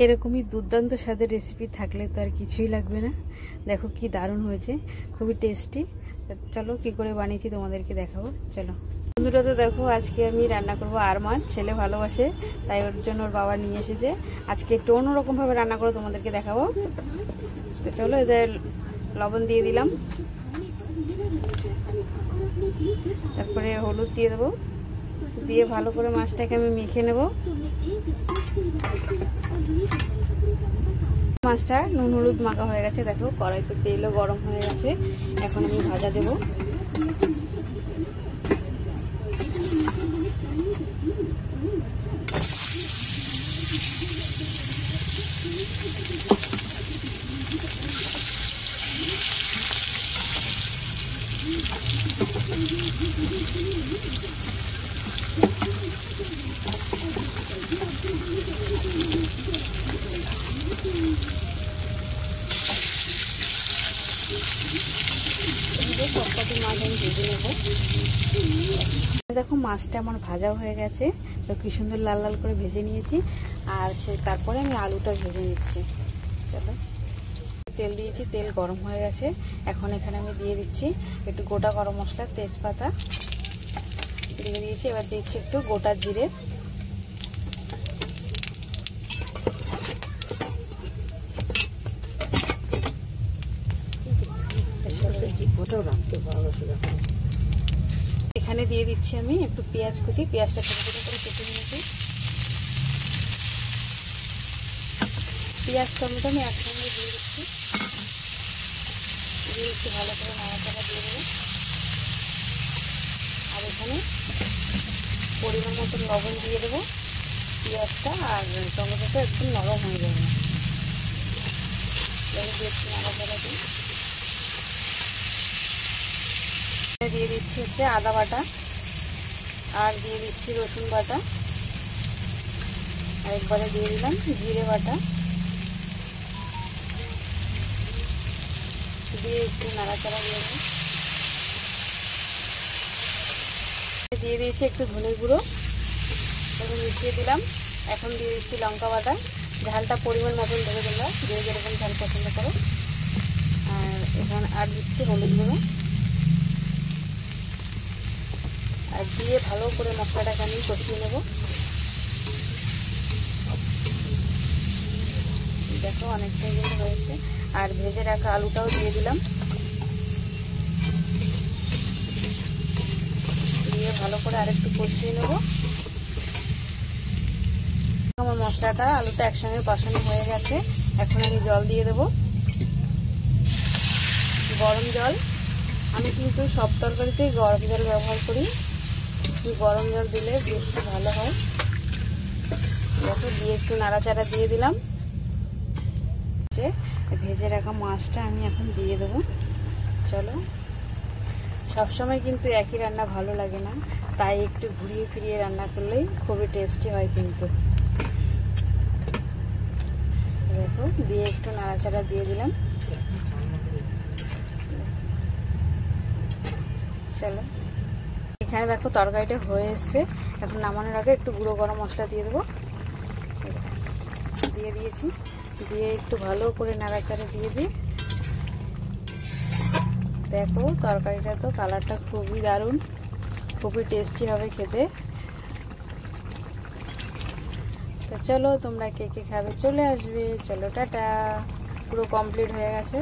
এরকমই দুর্দান্ত স্বাদের রেসিপি থাকলে তো আর কিছুই লাগবে না। দেখো কি দারুণ হয়েছে, খুবই টেস্টি। চলো কি করে বানিয়েছি তোমাদেরকে দেখাবো। চলো বন্ধুরা, তো দেখো আজকে আমি রান্না করবো আর মাছ। ছেলে ভালোবাসে, তাই ওর জন্য ওর বাবা নিয়ে এসেছে। আজকে একটু অন্যরকমভাবে রান্না করে তোমাদেরকে দেখাবো। তো চলো এদের লবণ দিয়ে দিলাম, তারপরে হলুদ দিয়ে দেবো, দিয়ে ভালো করে মাছটাকে আমি মেখে নেব। মাছটা নুন হলুদ মাখা হয়ে গেছে। দেখো কড়াইতে তেলও গরম হয়ে গেছে, এখন আমি ভাজা দেব। সবকটি মাছ আমি ভেজে নেব। দেখো মাছটা আমার ভাজা হয়ে গেছে, তো কি সুন্দর লাল লাল করে ভেজে নিয়েছি। আর তারপরে আমি আলুটা ভেজে নিচ্ছি। চলো তেল দিয়েছি, তেল গরম হয়ে গেছে। এখন এখানে আমি দিয়ে দিচ্ছি একটু গোটা গরম মশলা, তেজপাতা দিয়ে দিয়েছি। এবার দিচ্ছি একটু গোটা জিরে, এখানে দিয়ে দিচ্ছি আমি একটু পেঁয়াজ কুচি। পেঁয়াজটা ছোটো ছোটো করে কেটে নিয়েছি। পেঁয়াজ টমেটো আমি একসঙ্গে দিয়ে দিচ্ছি, দিয়ে একটু ভালো করে নাড়াচাড়া দিয়ে দেবো। আর এখানে পরিমাণ মতো লবণ দিয়ে দেবো। পেঁয়াজটা আর টমেটোটা একটু নরম হয়ে যাবে, দিয়ে একটু নাড়াচাড়া দিই। দিয়ে দিচ্ছি হচ্ছে আদা বাটা, আর দিয়ে দিচ্ছি রসুন বাটা, আর একবারে দিয়ে দিলাম জিরে বাটা, দিয়ে একটু নাড়াচাড়া দিয়ে দিই। দিয়ে দিয়েছি একটু ধনে গুঁড়ো, এখন মিশিয়ে দিলাম। এখন দিয়ে দিচ্ছি লঙ্কা বাটা। ঝালটা পরিমাণ মতন দেবে তোমরা, যে যেরকম ঝাল পছন্দ করো। আর এখানে আর দিচ্ছি হলুদ গুঁড়ো, আর দিয়ে ভালো করে মশলাটাকে আমি কষিয়ে নেব। দেখো অনেকটাই কিন্তু হয়েছে। আর ভেজে রাখা আলুটাও দিয়ে দিলাম, দিয়ে ভালো করে আরেকটু কষিয়ে নেব। আমার মশলাটা আলুটা একসঙ্গে কষানো হয়ে গেছে। এখন আমি জল দিয়ে দেব, গরম জল। আমি কিন্তু সব তরকারিতেই গরম জল ব্যবহার করি, গরম জল দিলে বেশি ভালো হয়। দেখো দিয়ে একটু নাড়াচাড়া দিয়ে দিলাম। ভেজে রাখা মাছটা আমি এখন দিয়ে দেবো। চলো, সবসময় কিন্তু একই রান্না ভালো লাগে না, তাই একটু ঘুরিয়ে ফিরিয়ে রান্না করলেই খুবই টেস্টি হয় কিন্তু। দেখো দিয়ে একটু নাড়াচাড়া দিয়ে দিলাম। চলো এখানে দেখো তরকারিটা হয়ে এসছে। এখন নামানোর আগে একটু গুঁড়ো গরম মশলা দিয়ে দেবো, দিয়ে দিয়েছি। দিয়ে একটু ভালো করে নাড়াচাড়া দিয়ে দিই। দেখো তরকারিটা তো কালারটা খুবই দারুণ, খুবই টেস্টি হবে খেতে। তো চলো তোমরা কে কে খাবে চলে আসবে। চলো টাটা, পুরো কমপ্লিট হয়ে গেছে।